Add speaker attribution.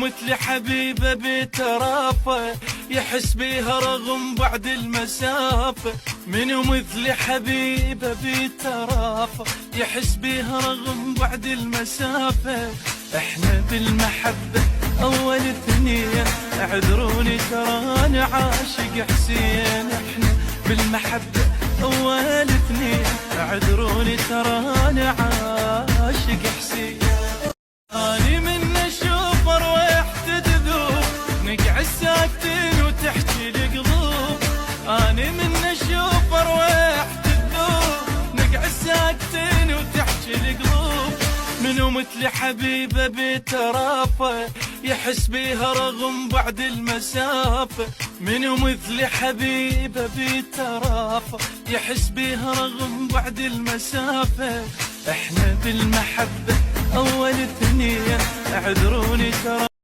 Speaker 1: مثل حبيبه بترافه يحس بيها رغم بعد المسافة. منو مثل حبيبه بترافه يحس بيها رغم بعد المسافة. احنا بالمحبة اول اثنين، اعذروني ترى انا عاشق حسين. احنا بالمحبة اول اثنين، اعذروني ترى انا عاشق حسين. اني من اشوف رويحته تذوب، نقعد ساكتين وتحكي القلوب. اني من اشوف رويحته تذوب، نقعد ساكتين وتحكي القلوب. منو مثل حبيبه بترافه يحس بيها رغم بعد المسافة. منو مثل حبيبه بترافه يحس بيها رغم بعد المسافة. احنا بالمحبة اول اثنين، اعذروا